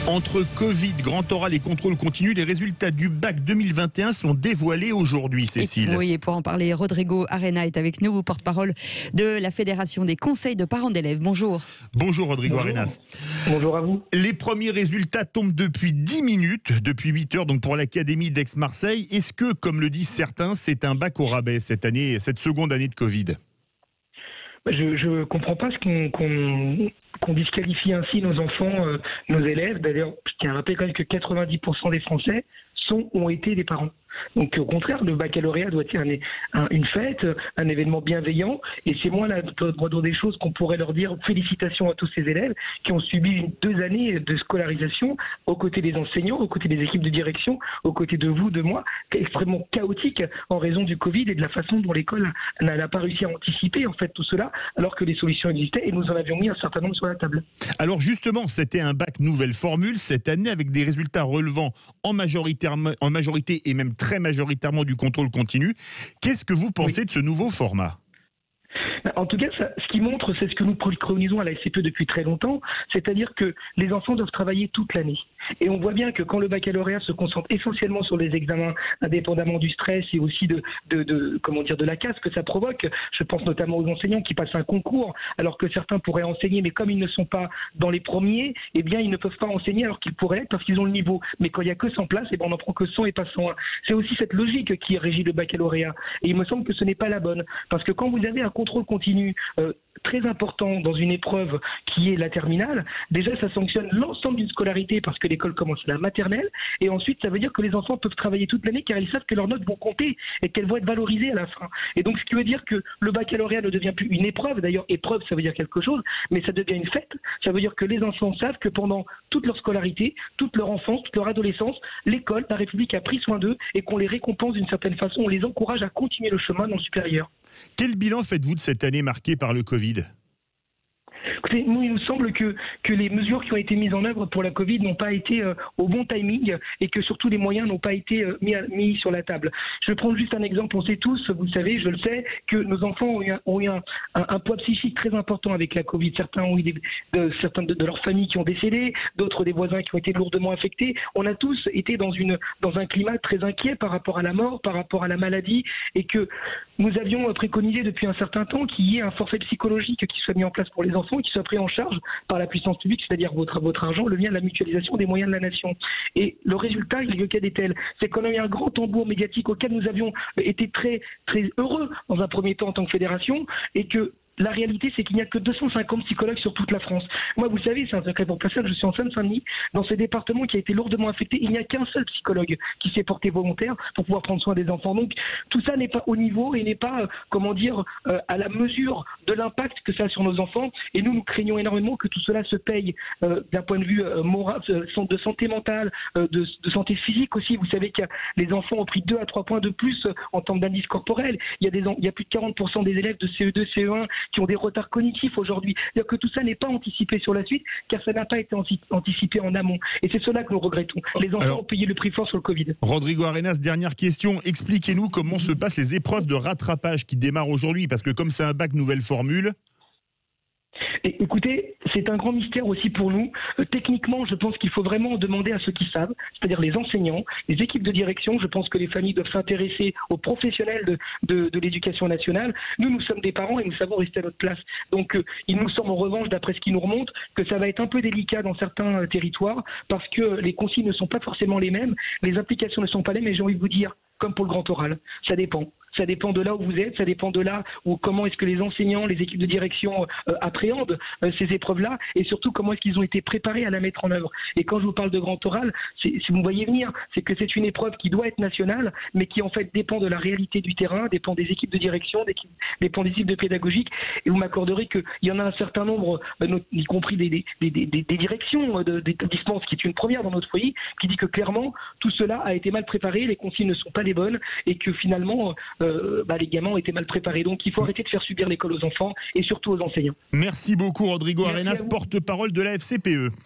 Entre Covid, grand oral et contrôle continu, les résultats du bac 2021 sont dévoilés aujourd'hui, Cécile. Oui, et pour en parler, Rodrigo Arena est avec nous, porte-parole de la Fédération des conseils de parents d'élèves. Bonjour. Bonjour Rodrigo Arenas. Bonjour à vous. Les premiers résultats tombent depuis 10 minutes, depuis 8 heures, donc pour l'Académie d'Aix-Marseille. Est-ce que, comme le disent certains, c'est un bac au rabais cette année, cette seconde année de Covid? Je ne comprends pas qu'on disqualifie ainsi nos enfants, nos élèves. D'ailleurs, je tiens à rappeler quand même que 90% des Français ont été des parents. Donc au contraire, le baccalauréat doit être une fête, un événement bienveillant, et c'est moins la droite des choses qu'on pourrait leur dire félicitations à tous ces élèves qui ont subi 2 années de scolarisation aux côtés des enseignants, aux côtés des équipes de direction, aux côtés de vous, de moi, extrêmement chaotique en raison du Covid et de la façon dont l'école n'a pas réussi à anticiper en fait tout cela, alors que les solutions existaient et nous en avions mis un certain nombre sur la table. Alors justement, c'était un bac nouvelle formule cette année avec des résultats relevant en majorité et même très majoritairement du contrôle continu. Qu'est-ce que vous pensez de ce nouveau format ? En tout cas, ce qui montre, c'est ce que nous préconisons à la SCPE depuis très longtemps, c'est-à-dire que les enfants doivent travailler toute l'année. Et on voit bien que quand le baccalauréat se concentre essentiellement sur les examens, indépendamment du stress et aussi de la casse que ça provoque, je pense notamment aux enseignants qui passent un concours, alors que certains pourraient enseigner, mais comme ils ne sont pas dans les premiers, eh bien ils ne peuvent pas enseigner alors qu'ils pourraient, parce qu'ils ont le niveau. Mais quand il n'y a que 100 places, eh bien on n'en prend que 100 et pas 101. C'est aussi cette logique qui régit le baccalauréat. Et il me semble que ce n'est pas la bonne. Parce que quand vous avez un contrôle continu très important dans une épreuve qui est la terminale, déjà ça sanctionne l'ensemble d'une scolarité parce que l'école commence à la maternelle, et ensuite ça veut dire que les enfants peuvent travailler toute l'année car ils savent que leurs notes vont compter et qu'elles vont être valorisées à la fin. Et donc ce qui veut dire que le baccalauréat ne devient plus une épreuve, d'ailleurs épreuve ça veut dire quelque chose, mais ça devient une fête, ça veut dire que les enfants savent que pendant toute leur scolarité, toute leur enfance, toute leur adolescence, l'école, la République a pris soin d'eux et qu'on les récompense d'une certaine façon, on les encourage à continuer le chemin dans le supérieur. Quel bilan faites-vous de cette année marquée par le Covid ? Écoutez, nous, il nous semble que les mesures qui ont été mises en œuvre pour la Covid n'ont pas été au bon timing et que surtout les moyens n'ont pas été mis sur la table. Je vais prendre juste un exemple. On sait tous, vous le savez, je le sais, que nos enfants ont eu un poids psychique très important avec la Covid. Certains ont eu certains de leurs familles qui ont décédé, d'autres des voisins qui ont été lourdement affectés. On a tous été dans un climat très inquiet par rapport à la mort, par rapport à la maladie, et que nous avions préconisé depuis un certain temps qu'il y ait un forfait psychologique qui soit mis en place pour les enfants, qui soit pris en charge par la puissance publique, c'est-à-dire votre argent, le lien de la mutualisation des moyens de la nation. Et le résultat, il est tel, c'est qu'on a eu un grand tambour médiatique auquel nous avions été très, très heureux dans un premier temps en tant que fédération, et que la réalité, c'est qu'il n'y a que 250 psychologues sur toute la France. Moi, vous savez, c'est un secret pour personne, je suis en Seine-Saint-Denis. Dans ce département qui a été lourdement affecté, il n'y a qu'un seul psychologue qui s'est porté volontaire pour pouvoir prendre soin des enfants. Donc, tout ça n'est pas au niveau et n'est pas, à la mesure de l'impact que ça a sur nos enfants. Et nous craignons énormément que tout cela se paye d'un point de vue moral, de santé mentale, de santé physique aussi. Vous savez que les enfants ont pris 2 à 3 points de plus en termes d'indice corporel. Il y a plus de 40% des élèves de CE2, CE1 qui ont des retards cognitifs aujourd'hui. C'est-à-dire que tout ça n'est pas anticipé sur la suite, car ça n'a pas été anticipé en amont. Et c'est cela que nous regrettons. Les enfants ont payé le prix fort sur le Covid. Rodrigo Arenas, dernière question. Expliquez-nous comment se passent les épreuves de rattrapage qui démarrent aujourd'hui, parce que comme c'est un bac nouvelle formule... Et écoutez, c'est un grand mystère aussi pour nous. Techniquement, je pense qu'il faut vraiment demander à ceux qui savent, c'est-à-dire les enseignants, les équipes de direction. Je pense que les familles doivent s'intéresser aux professionnels de l'éducation nationale. Nous sommes des parents et nous savons rester à notre place. Donc, il nous semble en revanche, d'après ce qui nous remonte, que ça va être un peu délicat dans certains territoires parce que les consignes ne sont pas forcément les mêmes, les implications ne sont pas les mêmes, mais j'ai envie de vous dire, comme pour le grand oral, ça dépend. Ça dépend de là où vous êtes, ça dépend de là où comment est-ce que les enseignants, les équipes de direction appréhendent ces épreuves-là, et surtout comment est-ce qu'ils ont été préparés à la mettre en œuvre. Et quand je vous parle de grand oral, si vous me voyez venir, c'est que c'est une épreuve qui doit être nationale, mais qui en fait dépend de la réalité du terrain, dépend des équipes de direction, dépend des équipes de pédagogique. Et vous m'accorderez qu'il y en a un certain nombre, y compris des directions d'établissements, ce qui est une première dans notre pays, qui dit que clairement tout cela a été mal préparé, les consignes ne sont pas les bonnes, et que finalement les gamins ont été mal préparés. Donc il faut arrêter de faire subir l'école aux enfants et surtout aux enseignants. Merci beaucoup Rodrigo Arenas, porte-parole de la FCPE.